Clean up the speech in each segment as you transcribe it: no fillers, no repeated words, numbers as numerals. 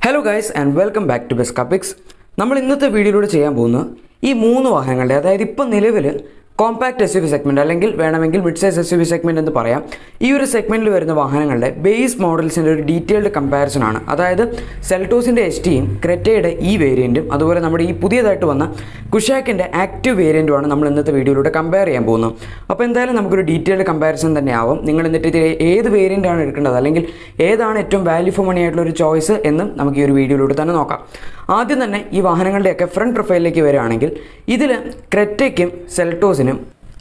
Hello guys and welcome back to best കപ്പിക്സ്. നമ്മൾ ഇന്നത്തെ വീഡിയോയിലൂടെ ചെയ്യാൻ പോകുന്ന ഈ മൂന്ന് വാഹനങ്ങളുടെ, അതായത് ഇപ്പോൾ നിലവിൽ compact S U V segment അല്ലെങ്കിൽ വേണമെങ്കിൽ mid size S U V segment എന്ന് പറയാം, ഈ ഒരു സെഗ്മെൻറ്റിൽ വരുന്ന വാഹനങ്ങളുടെ ബേസ് മോഡൽസിൻ്റെ ഒരു ഡീറ്റെയിൽഡ് കമ്പാരിസൺ ആണ്. അതായത് സെൽറ്റോസിൻ്റെ എസ് ടിയും ക്രെറ്റയുടെ ഈ വേരിയൻറ്റും അതുപോലെ നമ്മുടെ ഈ പുതിയതായിട്ട് വന്ന കുഷാക്കിൻ്റെ ആക്റ്റീവ് വേരിയൻറ്റുമാണ് നമ്മൾ ഇന്നത്തെ വീഡിയോയിലൂടെ കമ്പയർ ചെയ്യാൻ പോകുന്നത്. അപ്പോൾ എന്തായാലും നമുക്കൊരു ഡീറ്റെയിൽഡ് കമ്പാരിസൺ തന്നെ ആവും. നിങ്ങൾ എന്നിട്ട് ഇതിൽ ഏത് വേരിയൻ്റാണ് എടുക്കേണ്ടത് അല്ലെങ്കിൽ ഏതാണ് ഏറ്റവും വാല്യൂ ഫോർ മണി ആയിട്ടുള്ള ഒരു ചോയ്സ് എന്നും നമുക്ക് ഈ ഒരു വീഡിയോയിലൂടെ തന്നെ നോക്കാം. ആദ്യം തന്നെ ഈ വാഹനങ്ങളുടെയൊക്കെ ഫ്രണ്ട് പ്രൊഫൈലിലേക്ക് വരികയാണെങ്കിൽ ഇതിൽ ക്രെറ്റയ്ക്കും സെൽറ്റോസിനും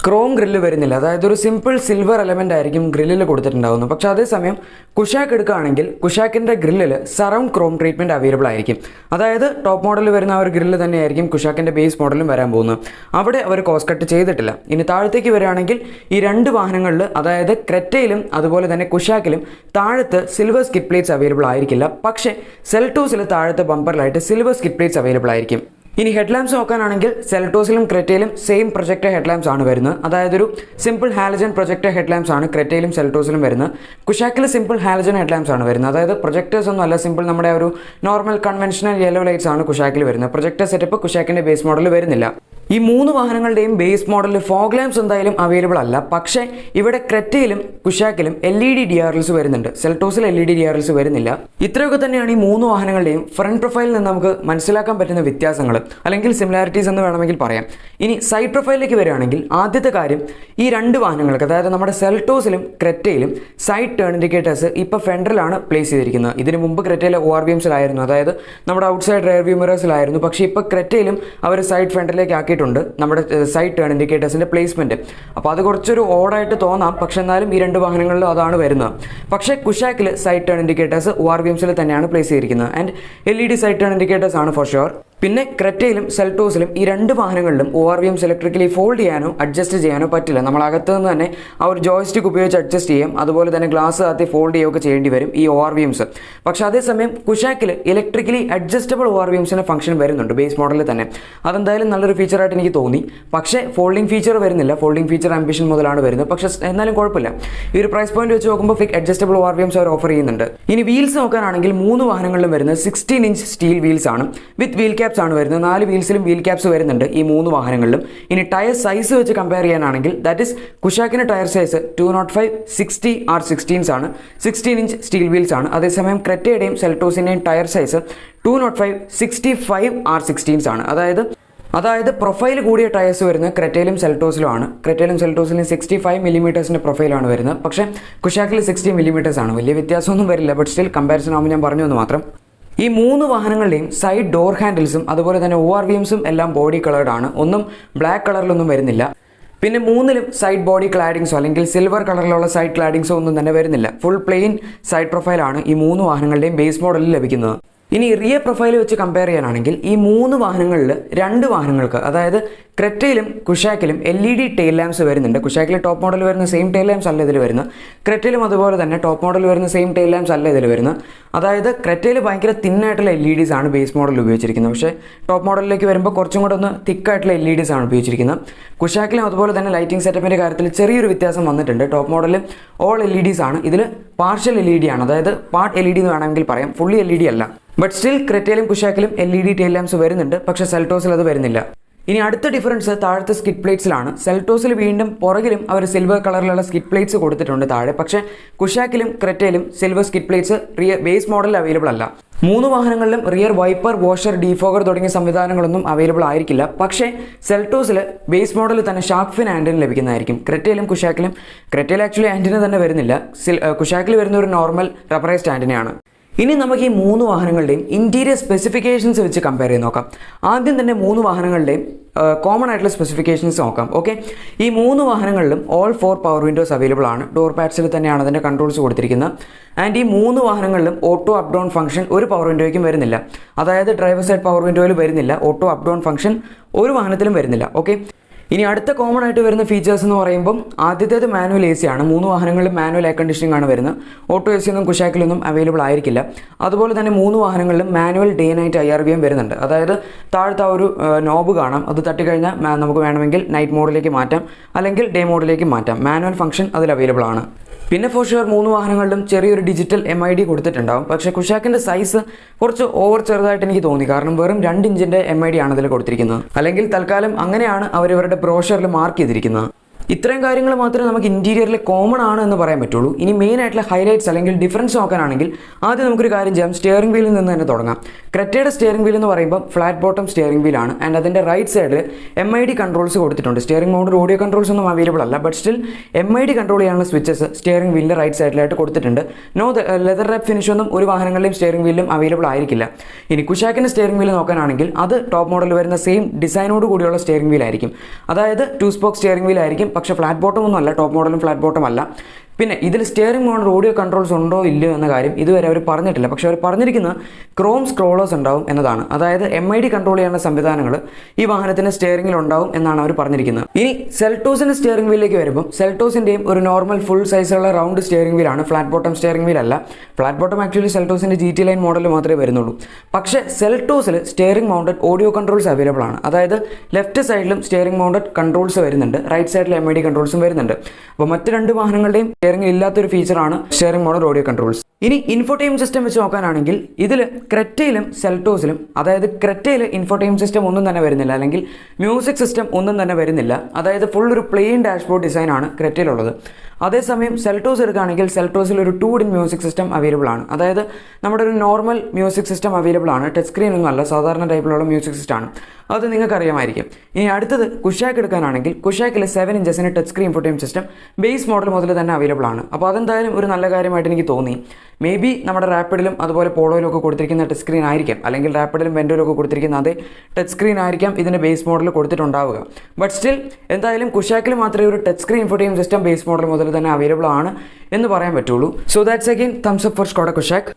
ക്രോം ഗ്രില്ല് വരുന്നില്ല. അതായത് ഒരു സിമ്പിൾ സിൽവർ എലമെൻ്റ് ആയിരിക്കും ഗ്രില്ലിൽ കൊടുത്തിട്ടുണ്ടാകുന്നത്. പക്ഷേ അതേസമയം കുഷാക്ക് എടുക്കുകയാണെങ്കിൽ കുഷാക്കിൻ്റെ ഗ്രില്ലിൽ സറൗണ്ട് ക്രോം ട്രീറ്റ്മെൻറ്റ് അവൈലബിൾ ആയിരിക്കും. അതായത് ടോപ്പ് മോഡൽ വരുന്ന ആ ഒരു ഗ്രില്ല് തന്നെയായിരിക്കും കുഷാക്കിൻ്റെ ബേസ് മോഡലും വരാൻ പോകുന്നത്. അവിടെ അവർ കോസ്റ്റ് കട്ട് ചെയ്തിട്ടില്ല. ഇനി താഴത്തേക്ക് വരികയാണെങ്കിൽ ഈ രണ്ട് വാഹനങ്ങളിൽ, അതായത് ക്രെറ്റയിലും അതുപോലെ തന്നെ കുഷാക്കിലും താഴത്ത് സിൽവർ സ്കിഡ് പ്ലേറ്റ്സ് അവൈലബിൾ ആയിരിക്കില്ല. പക്ഷേ സെൽറ്റോസിൽ താഴത്തെ ബമ്പറിലായിട്ട് സിൽവർ സ്കിഡ് പ്ലേറ്റ്സ് അവൈലബിൾ ആയിരിക്കും. ഇനി ഹെഡ്ലാമ്പ്സ് നോക്കാനാണെങ്കിൽ സെൽറ്റോസിലും ക്രെറ്റയിലും സെയിം പ്രൊജക്ടർ ഹെഡ്ലാമ്പ്സ് ആണ് വരുന്നത്. അതായത് ഒരു സിമ്പിൾ ഹാലജൻ പ്രൊജക്ടർ ഹെഡ്ലാമ്പ്സ് ആണ് ക്രെറ്റയിലും സെൽറ്റോസിലും വരുന്നത്. കുഷാക്കിൽ സിമ്പിൾ ഹാലജൻ ഹെഡ്ലാമ്പ്സ് ആണ് വരുന്നത്. അതായത് പ്രൊജക്ടേഴ്സ് ഒന്നും അല്ല, സിമ്പിൾ നമ്മുടെ ഒരു നോർമൽ കൺവെൻഷണൽ യെല്ലോ ലൈറ്റ്സ് ആണ് കുഷാക്കിൽ വരുന്നത്. പ്രൊജക്ടർ സെറ്റപ്പ് കുഷാക്കിൻ്റെ ബേസ് മോഡൽ വരുന്നില്ല. ഈ മൂന്ന് വാഹനങ്ങളുടെയും ബേസ് മോഡലിൽ ഫോഗ് ലാംപ്സ് എന്തായാലും അവൈലബിൾ അല്ല. പക്ഷേ ഇവിടെ ക്രെറ്റയിലും കുഷാക്കിലും LED DRLs വരുന്നുണ്ട്, സെൽറ്റോസിൽ LED DRLs വരുന്നില്ല. ഇത്രയൊക്കെ തന്നെയാണ് ഈ മൂന്ന് വാഹനങ്ങളുടെയും ഫ്രണ്ട് പ്രൊഫൈലിൽ നിന്ന് നമുക്ക് മനസ്സിലാക്കാൻ പറ്റുന്ന വ്യത്യാസങ്ങൾ അല്ലെങ്കിൽ സിമിലാരിറ്റീസ് എന്ന് വേണമെങ്കിൽ പറയാം. ഇനി സൈഡ് പ്രൊഫൈലിലേക്ക് വരികയാണെങ്കിൽ ആദ്യത്തെ കാര്യം, ഈ രണ്ട് വാഹനങ്ങൾക്ക്, അതായത് നമ്മുടെ സെൽറ്റോസിലും ക്രെറ്റയിലും സൈഡ് ടേൺ ഇൻഡിക്കേറ്റേഴ്സ് ഇപ്പോൾ ഫെൻഡറിലാണ് പ്ലേസ് ചെയ്തിരിക്കുന്നത്. ഇതിന് മുമ്പ് ക്രെറ്റയിലെ ORVMസിലായിരുന്നു, അതായത് നമ്മുടെ ഔട്ട്സൈഡ് റിയർ വ്യൂ മിറേഴ്സിലായിരുന്നു. പക്ഷേ ഇപ്പോൾ ക്രെറ്റയിലും അവർ സൈഡ് ഫ്രണ്ടിലേക്ക് ആക്കിയിട്ടുണ്ട് നമ്മുടെ സൈഡ് ടേൺ ഇൻഡിക്കേറ്റേഴ്സിൻ്റെ പ്ലേസ്മെൻറ്റ്. അപ്പോൾ അത് കുറച്ചൊരു ഓടായിട്ട് തോന്നാം, പക്ഷെ എന്നാലും ഈ രണ്ട് വാഹനങ്ങളിലും അതാണ് വരുന്നത്. പക്ഷേ കുഷാക്കിൽ സൈഡ് ടേൺ ഇൻഡിക്കേറ്റേഴ്സ് ORVMസിൽ തന്നെയാണ് പ്ലേസ് ചെയ്തിരിക്കുന്നത്. And LED side turn indicators ആണ് ഫോർ ഷുവർ. പിന്നെ ക്രെറ്റയിലും സെൽറ്റോസിലും ഈ രണ്ട് വാഹനങ്ങളിലും ORVMs ഇലക്ട്രിക്കലി ഫോൾഡ് ചെയ്യാനോ അഡ്ജസ്റ്റ് ചെയ്യാനോ പറ്റില്ല. നമ്മൾ അകത്ത് നിന്ന് തന്നെ ആ ഒരു ജോയ്സ്റ്റിക് ഉപയോഗിച്ച് അഡ്ജസ്റ്റ് ചെയ്യും, അതുപോലെ തന്നെ ഗ്ലാസ് അകത്ത് ഫോൾഡ് ചെയ്യുകയൊക്കെ ചെയ്യേണ്ടി വരും ഈ ORVMs. പക്ഷേ അതേസമയം കുഷാക്കിൽ ഇലക്ട്രിക്കലി അഡ്ജസ്റ്റബിൾ ORVMസിൻ്റെ ഫംഗ്ഷൻ വരുന്നുണ്ട് ബേസ് മോഡലിൽ തന്നെ. അതെന്തായാലും നല്ലൊരു ഫീച്ചറായിട്ട് എനിക്ക് തോന്നി. പക്ഷേ ഫോൾഡിംഗ് ഫീച്ചർ വരുന്നില്ല. ഫോൾഡിംഗ് ഫീച്ചർ ആംബിഷൻ മുതലാണ് വരുന്നത്. പക്ഷേ എന്നാലും കുഴപ്പമില്ല, ഈ ഒരു പ്രൈസ് പോയിന്റ് വെച്ച് നോക്കുമ്പോൾ അഡ്ജസ്റ്റബിൾ ORVMs അവർ ഓഫർ ചെയ്യുന്നുണ്ട്. ഇനി വീൽസ് നോക്കാനാണെങ്കിൽ മൂന്ന് വാഹനങ്ങളിലും വരുന്നത് 16 ഇഞ്ച് സ്റ്റീൽ വീൽസ് ആണ്. വിത്ത് വീൽ ക്യാപ്സ് ആണ് വരുന്നത്. 4 വീൽസിലും വീൽ ക്യാപ്സ് വരുന്നുണ്ട് ഈ മൂന്ന് വാഹനങ്ങളിലും. ഇനി ടയർ സൈസ് വെച്ച് കമ്പയർ ചെയ്യാനാണെങ്കിൽ ദാറ്റ് ഇസ് കുഷാക്കിൻ്റെ ടയർ സൈസ് 205 60 R16s ആണ്, 16 ഇഞ്ച് സ്റ്റീൽ വീൽസ് ആണ്. അതേസമയം ക്രെറ്റയുടെയും സെൽറ്റോസിൻ്റെയും ടയർ സൈസ് 205 65 R16s ആണ്. അതായത് പ്രൊഫൈൽ കൂടിയ ടയേഴ്സ് വരുന്നത് ക്രെറ്റയിലും സെൽറ്റോസിലും ആണ്. ക്രെറ്റയിലും സെൽറ്റോസിലും 65 മില്ലിമീറ്റേഴ്സിൻ്റെ പ്രൊഫൈലാണ് വരുന്നത്. പക്ഷേ കുഷാക്കിൽ 60 മില്ലിമീറ്റേഴ്സ് ആണ്. വലിയ വ്യത്യാസമൊന്നും വരില്ല, ബട്ട് സ്റ്റിൽ കമ്പാരിസൺ ആകുമ്പോൾ ഞാൻ പറഞ്ഞു എന്ന് മാത്രം. ഈ മൂന്ന് വാഹനങ്ങളുടെയും സൈഡ് ഡോർ ഹാൻഡിൽസും അതുപോലെ തന്നെ ORVMസും എല്ലാം ബോഡി കളേർഡ് ആണ്. ഒന്നും ബ്ലാക്ക് കളറിലൊന്നും വരുന്നില്ല. പിന്നെ മൂന്നിലും സൈഡ് ബോഡി ക്ലാഡിങ്സോ അല്ലെങ്കിൽ സിൽവർ കളറിലുള്ള സൈഡ് ക്ലാഡിങ്സോ ഒന്നും തന്നെ വരുന്നില്ല. ഫുൾ പ്ലെയിൻ സൈഡ് പ്രൊഫൈലാണ് ഈ മൂന്ന് വാഹനങ്ങളുടെയും ബേസ് മോഡലിൽ ലഭിക്കുന്നത്. ഇനി റിയർ പ്രൊഫൈൽ വെച്ച് കമ്പയർ ചെയ്യാനാണെങ്കിൽ ഈ മൂന്ന് വാഹനങ്ങളിൽ രണ്ട് വാഹനങ്ങൾക്ക്, അതായത് ക്രെറ്റയിലും കുഷാക്കിലും LED ടെയിൽ ലാംപ്സ് വരുന്നുണ്ട്. കുഷാക്കിൽ ടോപ്പ് മോഡൽ വരുന്ന സെയിം ടെയിൽ ലാംപ്സ് അല്ല ഇതിൽ വരുന്നത്. ക്രെറ്റയിലും അതുപോലെ തന്നെ ടോപ്പ് മോഡൽ വരുന്ന സെയിം ടെയിൽ ലാംപ്സ് അല്ല ഇതിൽ വരുന്നത്. അതായത് ക്രെറ്റയിൽ ഭയങ്കര തിന്നായിട്ടുള്ള LEDs ആണ് ബേസ് മോഡലിൽ ഉപയോഗിച്ചിരിക്കുന്നത്. പക്ഷേ ടോപ്പ് മോഡലിലേക്ക് വരുമ്പോൾ കുറച്ചും കൂടെ ഒന്ന് തിക്കായിട്ടുള്ള LEDs ആണ് ഉപയോഗിച്ചിരിക്കുന്നത്. കുഷാക്കിലും അതുപോലെ തന്നെ ലൈറ്റിംഗ് സെറ്റപ്പിൻ്റെ കാര്യത്തിൽ ചെറിയൊരു വ്യത്യാസം വന്നിട്ടുണ്ട്. ടോപ്പ് മോഡലിൽ ഓൾ LEDs ആണ്, ഇതിൽ പാർഷ്യൽ LED ആണ്, അതായത് പാർട്ട് LED എന്ന് വേണമെങ്കിൽ പറയാം, ഫുള്ളി LED അല്ല. ബട്ട് സ്റ്റിൽ ക്രെറ്റയിലും കുഷാക്കിലും LED ടെയിൽ ലാംപ്സ് വരുന്നുണ്ട്. പക്ഷേ സെൽറ്റോസിൽ അത് വരുന്നില്ല. ഇനി അടുത്ത ഡിഫറൻസ് താഴത്തെ സ്കിഡ് പ്ലേറ്റ്സിലാണ്. സെൽറ്റോസിൽ വീണ്ടും പുറകിലും അവർ സിൽവർ കളറിലുള്ള സ്കിഡ് പ്ലേറ്റ്സ് കൊടുത്തിട്ടുണ്ട് താഴെ. പക്ഷേ കുഷാക്കിലും ക്രെറ്റയിലും സിൽവർ സ്കിഡ് പ്ലേറ്റ്സ് ബേസ് മോഡലിൽ അവൈലബിൾ അല്ല. മൂന്ന് വാഹനങ്ങളിലും റിയർ വൈപ്പർ, വാഷർ, ഡീഫോഗർ തുടങ്ങിയ സംവിധാനങ്ങളൊന്നും അവൈലബിൾ ആയിരിക്കില്ല. പക്ഷേ സെൽറ്റോസിൽ ബേസ് മോഡലിൽ തന്നെ ഷാർക്ക് ഫിൻ ആൻറ്റിന ലഭിക്കുന്നതായിരിക്കും. ക്രെറ്റയിൽ ആക്ച്വലി ആൻറ്റിന തന്നെ വരുന്നില്ല. കുഷാക്കിൽ വരുന്ന ഒരു നോർമൽ റബ്ബറൈസ്ഡ് ആൻറ്റിനയാണ്. ഇനി നമുക്ക് ഈ മൂന്ന് വാഹനങ്ങളുടെയും ഇൻറ്റീരിയർ സ്പെസിഫിക്കേഷൻസ് വെച്ച് കമ്പയർ ചെയ്ത് നോക്കാം. ആദ്യം തന്നെ മൂന്ന് വാഹനങ്ങളുടെയും കോമൺ ആയിട്ടുള്ള സ്പെസിഫിക്കേഷൻസ് നോക്കാം. ഓക്കെ, ഈ മൂന്ന് വാഹനങ്ങളിലും all 4 പവർ വിൻഡോസ് അവൈലബിൾ ആണ്. ഡോർ പാഡ്സിൽ തന്നെയാണ് അതിൻ്റെ കൺട്രോൾസ് കൊടുത്തിരിക്കുന്നത്. ആൻഡ് ഈ മൂന്ന് വാഹനങ്ങളിലും ഓട്ടോ അപ്പ് ഡൗൺ ഫംഗ്ഷൻ ഒരു പവർ വിൻഡോയ്ക്കും വരുന്നില്ല. അതായത് ഡ്രൈവർ സൈഡ് പവർ വിൻഡോയിൽ വരുന്നില്ല, ഓട്ടോ അപ്പ് ഡൗൺ ഫംഗ്ഷൻ ഒരു വാഹനത്തിലും വരുന്നില്ല. ഓക്കെ, ഇനി അടുത്ത കോമൺ ആയിട്ട് വരുന്ന ഫീച്ചേഴ്സ് എന്ന് പറയുമ്പോൾ ആദ്യത്തേത് മാനുവൽ AC ആണ്. മൂന്ന് വാഹനങ്ങളിലും മാനുവൽ എയർ കണ്ടീഷനിങ് ആണ് വരുന്നത്. ഓട്ടോ AC ഒന്നും കുഷാക്കിലൊന്നും അവൈലബിൾ ആയിരിക്കില്ല. അതുപോലെ തന്നെ മൂന്ന് വാഹനങ്ങളിലും മാനുവൽ ഡേ നൈറ്റ് IRVM വരുന്നുണ്ട്. അതായത് താഴത്തെ ഒരു നോബ് കാണാം, അത് തട്ടിക്കഴിഞ്ഞാൽ നമുക്ക് വേണമെങ്കിൽ നൈറ്റ് മോഡിലേക്ക് മാറ്റാം അല്ലെങ്കിൽ ഡേ മോഡിലേക്ക് മാറ്റാം. മാനുവൽ ഫംഗ്ഷൻ അതിൽ അവൈലബിൾ ആണ്. പിന്നെ ഫോർ ഷുവർ 3 വാഹനങ്ങളിലും ചെറിയൊരു ഡിജിറ്റൽ MID കൊടുത്തിട്ടുണ്ടാവും. പക്ഷേ കുഷാക്കിൻ്റെ സൈസ് കുറച്ച് ഓവർ ചെറുതായിട്ട് എനിക്ക് തോന്നി. കാരണം വെറും 2 ഇഞ്ചിൻ്റെ MID ആണ് അതിൽ കൊടുത്തിരിക്കുന്നത്. അല്ലെങ്കിൽ തൽക്കാലം അങ്ങനെയാണ് അവരവരുടെ ബ്രോഷറിൽ മാർക്ക് ചെയ്തിരിക്കുന്നത്. ഇത്രയും കാര്യങ്ങൾ മാത്രമേ നമുക്ക് ഇൻറ്റീരിയറിൽ കോമൺ ആണ് എന്ന് പറയാൻ പറ്റുള്ളൂ. ഇനി മെയിൻ ആയിട്ടുള്ള ഹൈലൈറ്റ്സ് അല്ലെങ്കിൽ ഡിഫറൻസ് നോക്കാനാണെങ്കിൽ ആദ്യം നമുക്കൊരു കാര്യം ചെയ്യാം. സ്റ്റിയറിംഗ് വീലിൽ നിന്ന് തന്നെ തുടങ്ങാം. ക്രെറ്റയുടെ സ്റ്റിയറിംഗ് വീൽ എന്ന് പറയുമ്പോൾ ഫ്ലാറ്റ് ബോട്ടം സ്റ്റിയറിംഗ് വീലാണ്. ആൻഡ് അതിൻ്റെ റൈറ്റ് സൈഡിൽ MID കൺട്രോൾസ് കൊടുത്തിട്ടുണ്ട്. സ്റ്റിയറിംഗ് മോഡിൽ ഓഡിയോ കൺട്രോൾസ് ഒന്നും അവൈലബിൾ അല്ല. ബട്ട് സ്റ്റിൽ MID കൺട്രോൾ ചെയ്യാനുള്ള സ്വിച്ചസ് സ്റ്റിയറിംഗ് വീലിൻ്റെ റൈറ്റ് സൈഡിലായിട്ട് കൊടുത്തിട്ടുണ്ട്. നോ ലെതർ റാപ്പ് ഫിനിഷ് ഒന്നും ഒരു വാഹനങ്ങളുടെയും സ്റ്റിയറിംഗ് വീലിലും അവൈലബിൾ ആയിരിക്കില്ല. ഇനി കുഷാക്കിൻ്റെ സ്റ്റിയറിംഗ് വീൽ നോക്കാനാണെങ്കിൽ അത് ടോപ്പ് മോഡൽ വരുന്ന സെയിം ഡിസൈനോട് കൂടിയുള്ള സ്റ്റിയറിംഗ് വീൽ ആയിരിക്കും. അതായത് 2 സ്പോക്ക് സ്റ്റിയറിംഗ് വീൽ ആയിരിക്കും. പക്ഷേ ഫ്ലാറ്റ് ബോട്ടം അല്ല, ടോപ്പ് മോഡലും ഫ്ലാറ്റ് ബോട്ടം അല്ല. പിന്നെ ഇതിൽ സ്റ്റിയറിംഗ് മോഡിൽ ഓഡിയോ കൺട്രോൾസ് ഉണ്ടോ ഇല്ലയോ എന്ന കാര്യം ഇതുവരെ അവർ പറഞ്ഞിട്ടില്ല. പക്ഷേ അവർ പറഞ്ഞിരിക്കുന്നത് ക്രോം സ്ക്രോളേഴ്സ് ഉണ്ടാവും എന്നതാണ്. അതായത് MID കൺട്രോൾ ചെയ്യാനുള്ള സംവിധാനങ്ങൾ ഈ വാഹനത്തിന് സ്റ്റിയറിംഗിൽ ഉണ്ടാവും എന്നാണ് അവർ പറഞ്ഞിരിക്കുന്നത്. ഇനി സെൽട്ടോസിൻ്റെ സ്റ്റിയറിംഗ് വീലിലേക്ക് വരുമ്പോൾ സെൽട്ടോസിൻ്റെയും ഒരു നോർമൽ ഫുൾ സൈസുള്ള റൗണ്ട് സ്റ്റിയറിംഗ് വീലാണ്, ഫ്ലാറ്റ് ബോട്ടം സ്റ്റിയറിംഗ് വീൽ അല്ല. ഫ്ലാറ്റ് ബോട്ടം ആക്ച്വലി സെൽട്ടോസിൻ്റെ GT ലൈൻ മോഡൽ മാത്രമേ വരുന്നുള്ളൂ. പക്ഷേ സെൽട്ടോസിൽ steering mounted audio controls available ആണ്. അതായത് ലെഫ്റ്റ് സൈഡിലും സ്റ്റിയറിംഗ് മൗണ്ടഡ് കൺട്രോൾസ് വരുന്നുണ്ട്, റൈറ്റ് സൈഡിൽ MID കൺട്രോൾസും വരുന്നുണ്ട്. അപ്പോൾ മറ്റ് 2 വാഹനങ്ങളുടെയും സ്റ്റിയറിംഗിൽ ഇല്ലാത്തൊരു ഫീച്ചറാണ് സ്റ്റിയറിംഗ് മോഡൽ ഓഡിയോ കൺട്രോൾസ്. ഇനി ഇൻഫോടൈം സിസ്റ്റം വെച്ച് നോക്കാനാണെങ്കിൽ ഇതിൽ ക്രെറ്റയിലും സെൽട്ടോസിലും, അതായത് ക്രെറ്റയിൽ ഇൻഫോടൈം സിസ്റ്റം ഒന്നും തന്നെ വരുന്നില്ല, അല്ലെങ്കിൽ മ്യൂസിക് സിസ്റ്റം ഒന്നും തന്നെ വരുന്നില്ല. അതായത് ഫുൾ ഒരു പ്ലെയിൻ ഡാഷ്ബോർഡ് ഡിസൈനാണ് ക്രെറ്റയിലുള്ളത്. അതേസമയം സെൽട്ടോസ് എടുക്കുകയാണെങ്കിൽ സെൽട്ടോസിൽ ഒരു 2-in മ്യൂസിക് സിസ്റ്റം അവൈലബിൾ ആണ്. അതായത് നമ്മുടെ ഒരു നോർമൽ മ്യൂസിക് സിസ്റ്റം അവൈലബിൾ ആണ്. ടച്ച് സ്ക്രീൻ ഒന്നും അല്ല, സാധാരണ ടൈപ്പിലുള്ള മ്യൂസിക് സിസ്റ്റമാണ്. അത് നിങ്ങൾക്ക് അറിയാമായിരിക്കും. ഇനി അടുത്തത് കുഷാക്ക് എടുക്കാനാണെങ്കിൽ കുഷാക്കിൽ 7 ഇഞ്ചസിന് touch screen infotainment system base model മുതൽ തന്നെ അവൈലബിൾ ആണ്. അപ്പോൾ അതെന്തായാലും ഒരു നല്ല കാര്യമായിട്ട് എനിക്ക് തോന്നി. മേ ബി നമ്മുടെ റാപ്പിഡിലും അതുപോലെ പോളോയിലും ഒക്കെ കൊടുത്തിരിക്കുന്ന ടച്ച് സ്ക്രീൻ ആയിരിക്കാം, അല്ലെങ്കിൽ റാപ്പിഡിലും വെൻഡോയിലും ഒക്കെ കൊടുത്തിരിക്കുന്ന അതേ ടച്ച് സ്ക്രീൻ ആയിരിക്കാം ഇതിൻ്റെ ബേസ് മോഡൽ കൊടുത്തിട്ടുണ്ടാവുക. ബട്ട് സ്റ്റിൽ എന്തായാലും കുഷാക്കിൽ മാത്രമേ ഒരു touch screen infotainment system base model മുതൽ തന്നെ അവൈലബിൾ ആണ് എന്ന് പറയാൻ പറ്റുള്ളൂ. So that's again thumbs up four Skoda Kushaq.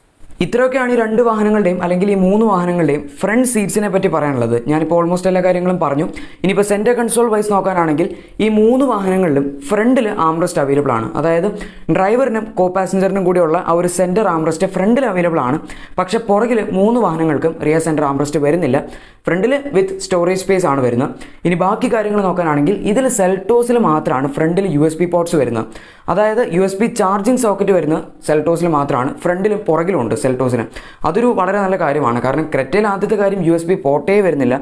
ഇത്രയൊക്കെയാണ് ഈ 2 വാഹനങ്ങളുടെയും അല്ലെങ്കിൽ ഈ 3 വാഹനങ്ങളുടെയും ഫ്രണ്ട് സീറ്റ്സിനെ പറ്റി പറയാനുള്ളത്. ഞാനിപ്പോൾ ഓൾമോസ്റ്റ് എല്ലാ കാര്യങ്ങളും പറഞ്ഞു. ഇനിയിപ്പോൾ സെൻറ്റർ കൺസോൾ വൈസ് നോക്കാനാണെങ്കിൽ ഈ 3 വാഹനങ്ങളിലും ഫ്രണ്ടിൽ ആംറസ്റ്റ് അവൈലബിൾ ആണ്. അതായത് ഡ്രൈവറിനും കോ പാസഞ്ചറിനും കൂടിയുള്ള ആ ഒരു സെൻറ്റർ ആംറസ്റ്റ് ഫ്രണ്ടിൽ അവൈലബിൾ ആണ്. പക്ഷേ പുറകിൽ 3 വാഹനങ്ങൾക്കും റിയർ സെൻറ്റർ ആംറസ്റ്റ് വരുന്നില്ല. ഫ്രണ്ടിൽ വിത്ത് സ്റ്റോറേജ് സ്പേസ് ആണ് വരുന്നത്. ഇനി ബാക്കി കാര്യങ്ങൾ നോക്കാനാണെങ്കിൽ ഇതിൽ സെൽട്ടോസിൽ മാത്രമാണ് ഫ്രണ്ടിൽ USB പോർട്സ് വരുന്നത്. അതായത് USB ചാർജിങ് സോക്കറ്റ് വരുന്ന സെൽട്ടോസിൽ മാത്രമാണ്, ഫ്രണ്ടിലും പുറകിലും ഉണ്ട് സെൽട്ടോസിന്. അതൊരു വളരെ നല്ല കാര്യമാണ്. കാരണം ക്രെറ്റയിൽ ആദ്യത്തെ കാര്യം USB പോർട്ടേ വരുന്നില്ല,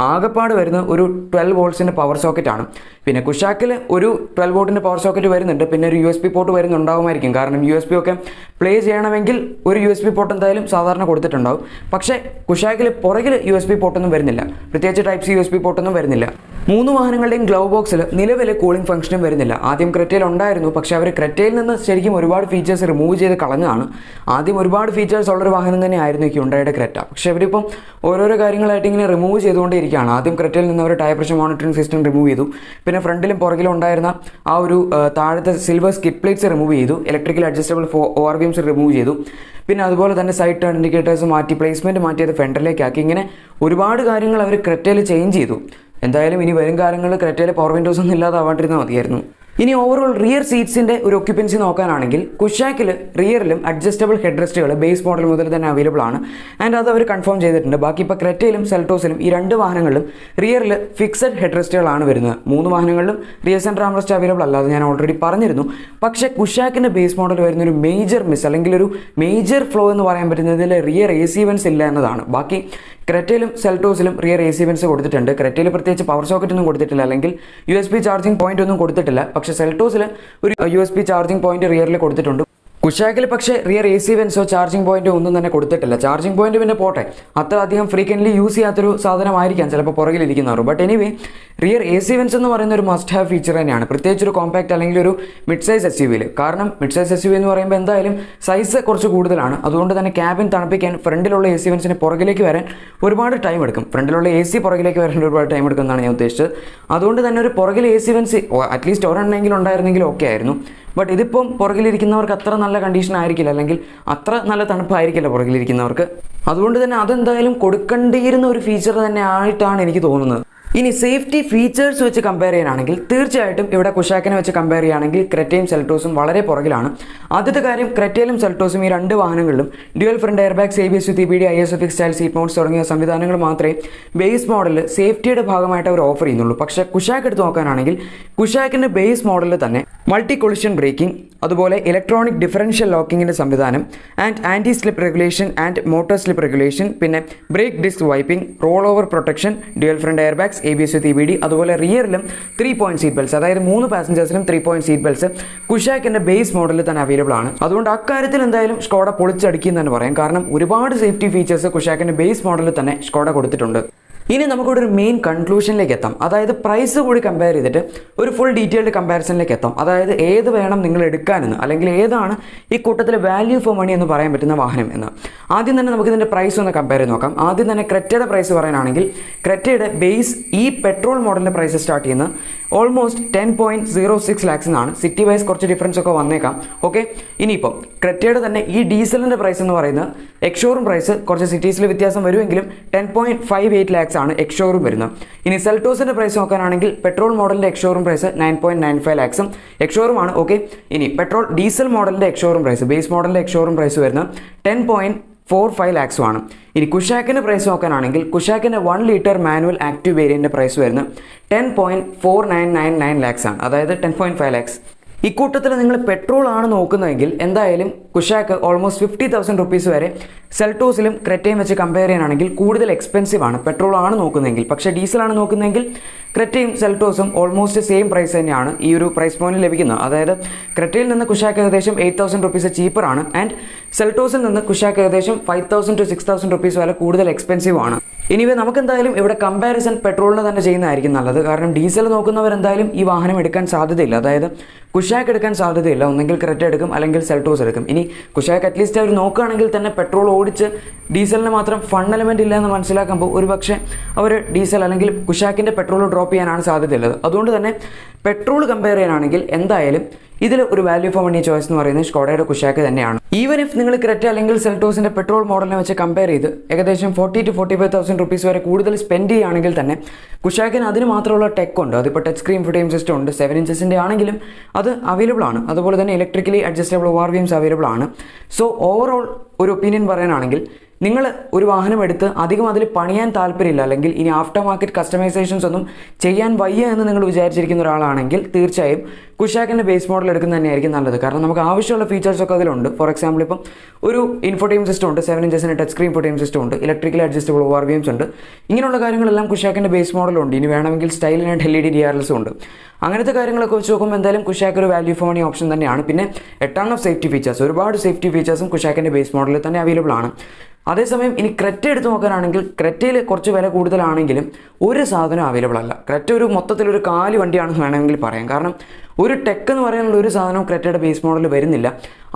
ആകെപ്പാട് വരുന്ന ഒരു 12 വോൾട്ട്സിൻ്റെ പവർ സോക്കറ്റാണ്. പിന്നെ കുഷാക്കിൽ ഒരു 12 വോൾട്ടിൻ്റെ പവർ സോക്കറ്റ് വരുന്നുണ്ട്, പിന്നെ ഒരു USB പോർട്ട് വരുന്നുണ്ടാവുമായിരിക്കും. കാരണം USB ഒക്കെ പ്ലേ ചെയ്യണമെങ്കിൽ ഒരു USB പോർട്ട് എന്തായാലും സാധാരണ കൊടുത്തിട്ടുണ്ടാവും. പക്ഷേ കുഷാക്കിൽ പുറകിൽ USB പോർട്ടൊന്നും വരുന്നില്ല, പ്രത്യേകിച്ച് ടൈപ്പ് C USB പോർട്ടൊന്നും വരുന്നില്ല. 3 വാഹനങ്ങളുടെയും ഗ്ലൗ ബോക്സിൽ നിലവിൽ കൂളിംഗ് ഫംഗ്ഷനും വരുന്നില്ല. ആദ്യം ക്രെറ്റയിൽ ഉണ്ടായിരുന്നു, പക്ഷേ അവർ ക്രെറ്റയിൽ നിന്ന് ശരിക്കും ഒരുപാട് ഫീച്ചേഴ്സ് റിമൂവ് ചെയ്ത് കളഞ്ഞതാണ്. ആദ്യം ഒരുപാട് ഫീച്ചേഴ്സ് ഉള്ളൊരു വാഹനം തന്നെയായിരുന്നു ഹ്യുണ്ടായുടെ ക്രെറ്റ. പക്ഷേ അവരിപ്പം ഓരോരോ കാര്യങ്ങളായിട്ട് ഇങ്ങനെ റിമൂവ് ചെയ്തുകൊണ്ടേയിരിക്കുകയാണ്. ആദ്യം ക്രെറ്റയിൽ നിന്ന് അവർ tyre pressure monitoring system remove ചെയ്തു. പിന്നെ ഫ്രണ്ടിലും പുറകിലും ഉണ്ടായിരുന്ന ആ ഒരു താഴത്തെ സിൽവർ സ്കിഡ് പ്ലേറ്റ്സ് റിമൂവ് ചെയ്തു. ഇലക്ട്രിക്കൽ അഡ്ജസ്റ്റബിൾ ORVMs റിമൂവ് ചെയ്തു. പിന്നെ അതുപോലെ തന്നെ സൈഡ് ടേൺ ഇൻഡിക്കേറ്റേഴ്സ് മാറ്റി, പ്ലേസ്മെൻറ്റ് മാറ്റിയത് ഫ്രണ്ടിലേക്കാക്കി. ഇങ്ങനെ ഒരുപാട് കാര്യങ്ങൾ അവർ ക്രെറ്റയിൽ ചേഞ്ച് ചെയ്തു. എന്തായാലും ഇനി വരും കാലങ്ങളിൽ ക്രെറ്റയിൽ പവർ വിൻഡോസ് ഒന്നും ഇല്ലാതാവാണ്ടിരുന്നാൽ മതിയായിരുന്നു. ഇനി ഓവറോൾ റിയർ സീറ്റ്സിൻ്റെ ഒരു ഒക്യുപ്പൻസി നോക്കാനാണെങ്കിൽ കുഷാക്കിൽ റിയറിലും അഡ്ജസ്റ്റബിൾ ഹെഡ് റെസ്റ്റുകൾ ബേസ് മോഡൽ മുതൽ തന്നെ അവൈലബിൾ ആണ്. ആൻഡ് അത് അവർ കൺഫേം ചെയ്തിട്ടുണ്ട്. ബാക്കി ഇപ്പോൾ ക്രെറ്റയിലും സെൽട്ടോസിലും ഈ 2 വാഹനങ്ങളിലും റിയറിൽ ഫിക്സഡ് ഹെഡ് റെസ്റ്റുകളാണ് വരുന്നത്. 3 വാഹനങ്ങളിലും റിയർ സെൻറ്റർ ആംറസ്റ്റ് അവൈലബിൾ അല്ലാതെ ഞാൻ ഓൾറെഡി പറഞ്ഞിരുന്നു. പക്ഷേ കുഷാക്കിൻ്റെ ബേസ് മോഡൽ വരുന്ന ഒരു മേജർ മിസ് അല്ലെങ്കിൽ ഒരു മേജർ ഫ്ലോ എന്ന് പറയാൻ പറ്റുന്നതിൽ റിയർ AC വെൻസ് ഇല്ല എന്നതാണ്. ബാക്കി ക്രെറ്റയിലും സെൽട്ടോസിലും റിയർ AC വെൻസ് കൊടുത്തിട്ടുണ്ട്. ക്രെറ്റയിൽ പ്രത്യേകിച്ച് പവർ സോക്കറ്റ് ഒന്നും കൊടുത്തിട്ടില്ല, അല്ലെങ്കിൽ USB ചാർജിങ് പോയിന്റ് ഒന്നും കൊടുത്തിട്ടില്ല. പക്ഷേ സെൽട്ടോസിൽ ഒരു USB ചാർജിങ് പോയിന്റ് റിയറിൽ കൊടുത്തിട്ടുണ്ട്. കുഷാക്കിൽ പക്ഷേ റിയർ AC വെൻസോ ചാർജിങ് പോയിന്റോ ഒന്നും തന്നെ കൊടുത്തിട്ടില്ല. ചാർജിങ് പോയിന്റ് പിന്നെ പോട്ടെ, അത്ര അധികം ഫ്രീക്വൻ്റ്ലി യൂസ് ചെയ്യാത്തൊരു സാധനമായിരിക്കാം ചിലപ്പോൾ പുറകിലിരിക്കുന്നവർ. But anyway rear AC vents എന്ന് പറയുന്ന ഒരു മസ്റ്റ് ഹാവ് ഫീച്ചർ തന്നെയാണ്, പ്രത്യേകിച്ച് ഒരു കോമ്പാക്ട് അല്ലെങ്കിൽ ഒരു മിഡ് സൈസ് SUV-യിൽ. കാരണം മിഡ് സൈസ് SUV എന്ന് പറയുമ്പോൾ എന്തായാലും സൈസ് കുറച്ച് കൂടുതലാണ്. അതുകൊണ്ട് തന്നെ ക്യാബിൻ തണുപ്പിക്കാൻ ഫ്രണ്ടിലുള്ള AC വെൻസിന് പുറകിലേക്ക് വരാൻ ഒരുപാട് ടൈം എടുക്കും. ഫ്രണ്ടിലുള്ള AC പുറകിലേക്ക് വരാൻ ഒരുപാട് ടൈം എടുക്കുമെന്നാണ് ഞാൻ ഉദ്ദേശിച്ചത്. അതുകൊണ്ട് തന്നെ ഒരു പുറകിൽ AC വെൻസ് അറ്റ്ലീസ്റ്റ് ഒരെണ്ണമെങ്കിലും ഉണ്ടായിരുന്നെങ്കിലും ഓക്കെ ആയിരുന്നു. ബട്ട് ഇതിപ്പം പുറകിലിരിക്കുന്നവർക്ക് അത്ര നല്ല കണ്ടീഷൻ ആയിരിക്കില്ല, അല്ലെങ്കിൽ അത്ര നല്ല തണുപ്പായിരിക്കില്ല പുറകിലിരിക്കുന്നവർക്ക്. അതുകൊണ്ട് തന്നെ അതെന്തായാലും കൊടുക്കേണ്ടിയിരുന്ന ഒരു ഫീച്ചർ തന്നെ ആയിട്ടാണ് എനിക്ക് തോന്നുന്നത്. ഇനി സേഫ്റ്റി ഫീച്ചേഴ്സ് വെച്ച് കമ്പയർ ചെയ്യാനാണെങ്കിൽ തീർച്ചയായിട്ടും ഇവിടെ കുഷാക്കിനെ വെച്ച് കമ്പയർ ചെയ്യുകയാണെങ്കിൽ ക്രെറ്റയും സെൽട്ടോസും വളരെ പുറകിലാണ്. ആദ്യത്തെ കാര്യം, ക്രെറ്റയിലും സെൽട്ടോസും ഈ 2 വാഹനങ്ങളിലും dual front air bags, ABS with EBD, ISOFIX style seat mounts തുടങ്ങിയ സംവിധാനങ്ങൾ മാത്രമേ ബേസ് മോഡലിൽ സേഫ്റ്റിയുടെ ഭാഗമായിട്ട് അവർ ഓഫർ ചെയ്യുന്നുള്ളൂ. പക്ഷേ കുഷാക്ക് എടുത്ത് നോക്കാനാണെങ്കിൽ കുഷാക്കിൻ്റെ ബേസ് മോഡലിൽ തന്നെ മൾട്ടി കൊളിഷൻ ബ്രേക്കിംഗ്, അതുപോലെ ഇലക്ട്രോണിക് ഡിഫറൻഷ്യൽ ലോക്കിങ്ങിൻ്റെ സംവിധാനം and anti slip regulation and motor slip regulation, പിന്നെ brake disc wiping, roll over protection, dual front air bags, ABS with EBD, അതുപോലെ റിയറിലും 3 പോയിന്റ് സീറ്റ് ബെൽറ്റ്സ്, അതായത് 3 പാസഞ്ചേഴ്സിനും 3 പോയിന്റ് സീറ്റ് ബെൽറ്റ്സ് കുഷാക്കിൻ്റെ base മോഡലിൽ തന്നെ അവൈലബിൾ ആണ്. അതുകൊണ്ട് അക്കാര്യത്തിൽ എന്തായാലും സ്കോഡ പൊളിച്ചടിക്കും തന്നെ പറയാം. കാരണം ഒരുപാട് സേഫ്റ്റി ഫീച്ചേഴ്സ് കുഷാക്കിൻ്റെ ബേസ് മോഡലിൽ തന്നെ സ്കോഡ കൊടുത്തിട്ടുണ്ട്. ഇനി നമുക്കിവിടെ ഒരു മെയിൻ കൺക്ലൂഷനിലേക്ക് എത്താം. അതായത് പ്രൈസ് കൂടി കമ്പയർ ചെയ്തിട്ട് ഒരു ഫുൾ ഡീറ്റെയിൽഡ് കമ്പാരിസണിലേക്ക് എത്താം. അതായത് ഏത് വേണം നിങ്ങൾ എടുക്കാനെന്ന്, അല്ലെങ്കിൽ ഏതാണ് ഈ കൂട്ടത്തിൽ വാല്യൂ ഫോർ മണി എന്ന് പറയാൻ പറ്റുന്ന വാഹനം എന്ന്. ആദ്യം തന്നെ നമുക്കിതിൻ്റെ പ്രൈസ് ഒന്ന് കമ്പയർ ചെയ്ത് നോക്കാം. ആദ്യം തന്നെ ക്രെറ്റയുടെ പ്രൈസ് പറയാനാണെങ്കിൽ ക്രെറ്റയുടെ ബേസ് ഈ പെട്രോൾ മോഡലിൻ്റെ പ്രൈസ് സ്റ്റാർട്ട് ചെയ്യുന്നത് ഓൾമോസ്റ്റ് 10.06 lakhs എന്നാണ്. സിറ്റി വൈസ് കുറച്ച് ഡിഫറൻസ് ഒക്കെ വന്നേക്കാം. ഓക്കെ, ഇനിയിപ്പം ക്രെറ്റയുടെ തന്നെ ഈ ഡീസലിൻ്റെ പ്രൈസ് എന്ന് പറയുന്നത് എക്സ്ഷോറൂം പ്രൈസ് കുറച്ച് സിറ്റീസിൽ വ്യത്യാസം വരുമെങ്കിലും 10.58 lakhs ആണ് എക്സ്ഷോറൂം വരുന്നത്. ഇനി സെൽറ്റോസിൻ്റെ പ്രൈസ് നോക്കാനാണെങ്കിൽ പെട്രോൾ മോഡലിൻ്റെ എക്സ്ഷോറൂം പ്രൈസ് 9.95 lakhs എക്സ്ഷോറൂം ആണ്. ഓക്കെ, ഇനി ഡീസൽ മോഡലിൻ്റെ എക്സ്ഷോറൂം പ്രൈസ്, ബേസ് മോഡലിൻ്റെ എക്സ്ഷോറൂം പ്രൈസ് വരുന്നത് 10.45 lakhs ആണ്. ഇനി കുഷാക്കിൻ്റെ പ്രൈസ് നോക്കാനാണെങ്കിൽ കുഷാക്കിൻ്റെ 1 ലിറ്റർ മാനുവൽ ആക്റ്റീവ് വേരിയൻ്റെ പ്രൈസ് വരുന്നത് 10.4999 lakhs ആണ്, അതായത് 10.5 lakhs. ഇക്കൂട്ടത്തിൽ നിങ്ങൾ പെട്രോൾ ആണ് നോക്കുന്നതെങ്കിൽ എന്തായാലും കുഷാക്ക് ഓൾമോസ്റ്റ് 50,000 rupees വരെ സെൽറ്റോസിലും ക്രെറ്റയും വെച്ച് കമ്പയർ ചെയ്യാനാണെങ്കിൽ കൂടുതൽ എക്സ്പെൻസീവ് ആണ് പെട്രോൾ ആണ് നോക്കുന്നതെങ്കിൽ. പക്ഷേ ഡീസലാണ് നോക്കുന്നതെങ്കിൽ ക്രെറ്റയും സെൽറ്റോസും ഓൾമോസ്റ്റ് സെയിം പ്രൈസ് തന്നെയാണ് ഈ ഒരു പ്രൈസ് പോയിന്റിൽ ലഭിക്കുന്നത്. അതായത് ക്രെറ്റയിൽ നിന്ന് കുഷാക്ക് ഏകദേശം 8,000 rupees ചീപ്പറാണ്, ആൻഡ് സെൽറ്റോസിൽ നിന്ന് കുഷാക്ക് ഏകദേശം 5,000 to 6,000 rupees വരെ കൂടുതൽ എക്സ്പെൻസീവ് ആണ്. ഇനിവേ നമുക്കെന്തായാലും ഇവിടെ കമ്പാരിസൺ പെട്രോളിന് തന്നെ ചെയ്യുന്നതായിരിക്കും നല്ലത്. കാരണം ഡീസൽ നോക്കുന്നവർ എന്തായാലും ഈ വാഹനം എടുക്കാൻ സാധ്യതയില്ല. അതായത് കുഷാക്ക് എടുക്കാൻ സാധ്യതയില്ല. ഒന്നെങ്കിൽ ക്രെറ്റ എടുക്കും, അല്ലെങ്കിൽ സെൽറ്റോസ് എടുക്കും. ഇനി കുഷാക്ക് അറ്റ്ലീസ്റ്റ് അവർ നോക്കുകയാണെങ്കിൽ തന്നെ പെട്രോൾ ഓടിച്ച് ഡീസലിന് മാത്രം ഫൺ എലമെൻറ്റ് ഇല്ല എന്ന് മനസ്സിലാക്കുമ്പോൾ ഒരു പക്ഷേ അവർ ഡീസൽ അല്ലെങ്കിൽ കുഷാക്കിൻ്റെ പെട്രോൾ ഡ്രോപ്പ് ചെയ്യാനാണ് സാധ്യതയുള്ളത്. അതുകൊണ്ട് തന്നെ പെട്രോൾ കമ്പയർ ചെയ്യാനാണെങ്കിൽ എന്തായാലും ഇതിൽ ഒരു വാല്യൂ ഫോർ മണി ചോയ്സ് എന്ന് പറയുന്നത് സ്കോഡയുടെ കുഷാക്ക് തന്നെയാണ്. ഈവൻ ഇഫ് നിങ്ങൾ ക്രെറ്റ അല്ലെങ്കിൽ സെൽറ്റോസിൻ്റെ പെട്രോൾ മോഡലിനെ വെച്ച് കമ്പയർ ചെയ്ത് ഏകദേശം 40,000 to 45,000 rupees വരെ കൂടുതൽ സ്പെൻഡ് ചെയ്യുകയാണെങ്കിൽ തന്നെ കുഷാക്കിന് അതിന് മാത്രമുള്ള ടെക് ഉണ്ട്. അതിപ്പോൾ ടച്ച് സ്ക്രീൻ ഫുട്ടേം സിസ്റ്റം ഉണ്ട്, 7 inches ആണെങ്കിലും അത് അവൈലബിൾ ആണ്. അതുപോലെ തന്നെ ഇലക്ട്രിക്കലി അഡ്ജസ്റ്റബിൾ ORVMs അവൈലബിൾ ആണ്. സോ ഓവറോൾ ഒരു ഒപ്പീനിയൻ പറയാനാണെങ്കിൽ നിങ്ങൾ ഒരു വാഹനം എടുത്ത് അധികം അതിൽ പണിയാൻ താല്പര്യമില്ല, അല്ലെങ്കിൽ ഇനി ആഫ്റ്റർ മാർക്കറ്റ് കസ്റ്റമൈസേഷൻസ് ഒന്നും ചെയ്യാൻ വയ്യ എന്ന് നിങ്ങൾ വിചാരിച്ചിരിക്കുന്ന ഒരാളാണെങ്കിൽ തീർച്ചയായും കുഷാക്കിൻ്റെ ബേസ് മോഡൽ എടുക്കുന്നത് തന്നെയായിരിക്കും നല്ലത്. കാരണം നമുക്ക് ആവശ്യമുള്ള ഫീച്ചേഴ്സൊക്കെ അതിലുണ്ട്. ഫോർ എക്സാമ്പിൾ ഇപ്പം ഒരു ഇൻഫോടൈം സിസ്റ്റം ഉണ്ട്, 7 inches touch screen infotainment system ഉണ്ട്, ഇലക്ട്രിക്കലി അഡ്ജസ്റ്റബിൾ ORVMs ഉണ്ട്. ഇങ്ങനെയുള്ള കാര്യങ്ങളെല്ലാം കുഷാക്കിൻ്റെ ബേസ് മോഡലുണ്ട്. ഇനി വേണമെങ്കിൽ സ്റ്റൈലിനായിട്ട് LED DRLs ഉണ്ട്. അങ്ങനത്തെ കാര്യങ്ങളൊക്കെ വെച്ച് നോക്കുമ്പോൾ എന്തായാലും കുഷാക്ക് ഒരു വാല്യൂ ഫോർ മണി ഓപ്ഷൻ തന്നെയാണ്. പിന്നെ എട്ടൺ ഓഫ് സേഫ്റ്റി ഫീച്ചേഴ്സ്, ഒരുപാട് സേഫ്റ്റി ഫീച്ചേഴ്സും കുഷാക്കിൻ്റെ ബേസ് മോഡലിൽ തന്നെ അവൈലബിൾ ആണ്. അതേസമയം ഇനി ക്രെറ്റ എടുത്ത് നോക്കാനാണെങ്കിൽ ക്രെറ്റയിൽ കുറച്ച് വില കൂടുതലാണെങ്കിലും ഒരു സാധനം അവൈലബിൾ അല്ല. ക്രെറ്റ ഒരു മൊത്തത്തിലൊരു കാലി വണ്ടിയാണെന്ന് വേണമെങ്കിൽ പറയാം. കാരണം ഒരു ടെക് എന്ന് പറയാനുള്ള ഒരു സാധനവും ക്രെറ്റയുടെ ബേസ് മോഡൽ വരുന്നില്ല.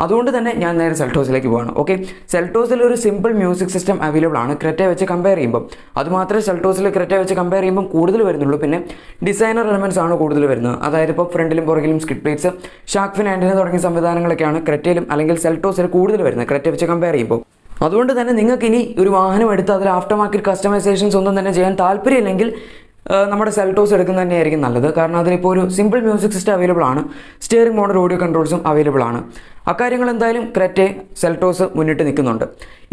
അതുകൊണ്ട് തന്നെ ഞാൻ നേരെ സെൽറ്റോസിലേക്ക് പോവാണ്. ഓക്കെ, സെൽറ്റോസിൽ ഒരു സിമ്പിൾ മ്യൂസിക് സിസ്റ്റം അവൈലബിൾ ആണ് ക്രെറ്റയെ വെച്ച് കമ്പയർ ചെയ്യുമ്പോൾ. അതുമാത്രമേ സെൽറ്റോസിൽ ക്രെറ്റയെ വെച്ച് കമ്പയർ ചെയ്യുമ്പോൾ കൂടുതൽ വരുന്നുള്ളൂ. പിന്നെ ഡിസൈനർ എലമെൻറ്റ്സ് ആണ് കൂടുതൽ വരുന്നത്. അതായത് ഇപ്പോൾ ഫ്രണ്ടിലും പുറകിലും skid plates, shark fin antenna തുടങ്ങിയ സംവിധാനങ്ങളൊക്കെയാണ് ക്രെറ്റയിലും അല്ലെങ്കിൽ സെൽറ്റോസിൽ കൂടുതൽ വരുന്നത് ക്രെറ്റയെ വെച്ച് കമ്പയർ ചെയ്യുമ്പോൾ. അതുകൊണ്ട് തന്നെ നിങ്ങൾക്ക് ഇനി ഒരു വാഹനം എടുത്ത് അതിൽ ആഫ്റ്റർ മാർക്കറ്റ് കസ്റ്റമൈസേഷൻസ് ഒന്നും തന്നെ ചെയ്യാൻ താല്പര്യമില്ലെങ്കിൽ നമ്മുടെ സെൽറ്റോസ് എടുക്കുന്നത് തന്നെയായിരിക്കും നല്ലത്. കാരണം അതിലിപ്പോൾ ഒരു സിമ്പിൾ മ്യൂസിക് സിസ്റ്റം അവൈലബിൾ ആണ്, സ്റ്റിയറിംഗ് മോഡൽ ഓഡിയോ കൺട്രോൾസും അവൈലബിൾ ആണ്. അക്കാര്യങ്ങൾ എന്തായാലും ക്രെറ്റ സെൽറ്റോസ് മുന്നിട്ട് നിൽക്കുന്നുണ്ട്.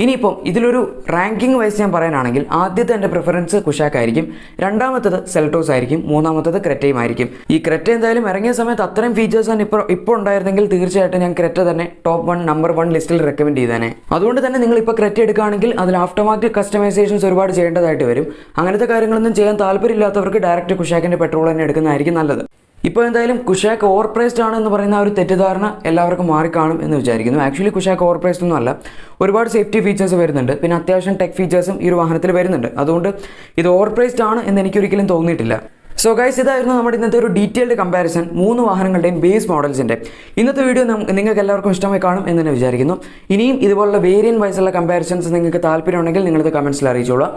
ഇനിയിപ്പം ഇതിലൊരു റാങ്കിങ് വൈസ് ഞാൻ പറയാനാണെങ്കിൽ ആദ്യത്തെ എൻ്റെ പ്രിഫറൻസ് കുഷാക്ക് ആയിരിക്കും, രണ്ടാമത്തത് സെൽറ്റോസ് ആയിരിക്കും, മൂന്നാമത്തത് ക്രെറ്റയും ആയിരിക്കും. ഈ ക്രെറ്റ എന്തായാലും ഇറങ്ങിയ സമയത്ത് അത്രയും ഫീച്ചേഴ്സ് തന്നെ ഇപ്പോൾ ഉണ്ടായിരുന്നെങ്കിൽ തീർച്ചയായിട്ടും ഞാൻ ക്രെറ്റ തന്നെ ടോപ്പ് 1 നമ്പർ 1 ലിസ്റ്റിൽ റെക്കമെൻഡ് ചെയ്തേനെ. അതുകൊണ്ട് തന്നെ നിങ്ങൾ ഇപ്പോൾ ക്രെറ്റ എടുക്കുകയാണെങ്കിൽ അതിൽ ആഫ്റ്റർ മാർക്കറ്റ് കസ്റ്റമൈസേഷൻസ് ഒരുപാട് ചെയ്യേണ്ടതായിട്ട് വരും. അങ്ങനത്തെ കാര്യങ്ങളൊന്നും ചെയ്യാൻ താല്പര്യമില്ലാത്തവർക്ക് ഡയറക്റ്റ് കുഷാക്കിൻ്റെ പെട്രോൾ തന്നെ എടുക്കുന്നതായിരിക്കും നല്ലത്. ഇപ്പോൾ എന്തായാലും കുഷാക്ക് ഓവർ പ്രൈസ്ഡ് ആണ് എന്ന് പറയുന്ന ഒരു തെറ്റിദ്ധാരണ എല്ലാവർക്കും മാറിക്കാണും എന്ന് വിചാരിക്കുന്നു. ആക്ച്വലി കുഷാക്ക് ഓവർ പ്രൈസ്ഡ് ഒന്നും അല്ല. ഒരുപാട് സേഫ്റ്റി ഫീച്ചേഴ്സ് വരുന്നുണ്ട്, പിന്നെ അത്യാവശ്യം ടെക് ഫീച്ചേഴ്സും ഈ ഒരു വാഹനത്തിൽ വരുന്നുണ്ട്. അതുകൊണ്ട് ഇത് ഓവർ പ്രൈസ്ഡ് ആണ് എന്ന് എനിക്കൊരിക്കലും തോന്നിയിട്ടില്ല. സോ ഗൈസ്, ഇതായിരുന്നു നമ്മുടെ ഇന്നത്തെ ഒരു ഡീറ്റെയിൽഡ് കമ്പാരിസൺ 3 വാഹനങ്ങളുടെയും ബേസ് മോഡൽസിൻ്റെ. ഇന്നത്തെ വീഡിയോ നിങ്ങൾക്ക് എല്ലാവർക്കും ഇഷ്ടമായി കാണും എന്ന് തന്നെ വിചാരിക്കുന്നു. ഇനിയും ഇതുപോലുള്ള വേരിയൻറ്റ് വൈസുള്ള കമ്പാരിസൺസ് നിങ്ങൾക്ക് താല്പര്യമുണ്ടെങ്കിൽ നിങ്ങളത് കമൻസിൽ അറിയിച്ചോളൂ.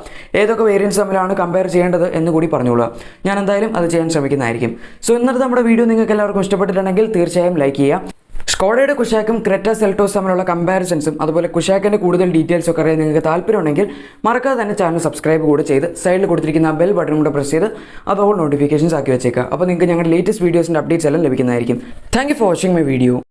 ഏതൊക്കെ വേരിയൻറ്റ്സ് തമ്മിലാണ് കമ്പയർ ചെയ്യേണ്ടത് എന്ന് കൂടി പറഞ്ഞോളൂ. ഞാൻ എന്തായാലും അത് ചെയ്യാൻ ശ്രമിക്കുന്നതായിരിക്കും. സോ ഇന്നത്തെ നമ്മുടെ വീഡിയോ നിങ്ങൾക്ക് എല്ലാവർക്കും ഇഷ്ടപ്പെട്ടിട്ടുണ്ടെങ്കിൽ തീർച്ചയായും ലൈക്ക് ചെയ്യുക. സ്കോഡയുടെ കുഷാക്കും ക്രെറ്റ സെൽറ്റോസ് തമ്മിലുള്ള കമ്പാരിസൺസും അതുപോലെ കുഷാക്കിൻ്റെ കൂടുതൽ ഡീറ്റെയിൽസ് ഒക്കെ അറിയാൻ നിങ്ങൾക്ക് താല്പര്യമുണ്ടെങ്കിൽ മറക്കാതെ തന്നെ ചാനൽ സബ്സ്ക്രൈബ് കൂടെ ചെയ്ത് സൈഡിൽ കൊടുത്തിരിക്കുന്ന ബെൽ ബട്ടൺ കൂടെ പ്രസ് ചെയ്ത് അത് ഓൾ നോട്ടിഫിക്കേഷൻസ് ആക്കി വെച്ചേക്കുക. അപ്പോൾ നിങ്ങൾക്ക് ഞങ്ങളുടെ ലേറ്റസ്റ്റ് വീഡിയോസിൻ്റെ അപ്ഡേറ്റ്സ് എല്ലാം ലഭിക്കുന്നതായിരിക്കും. Thank you for watching my video.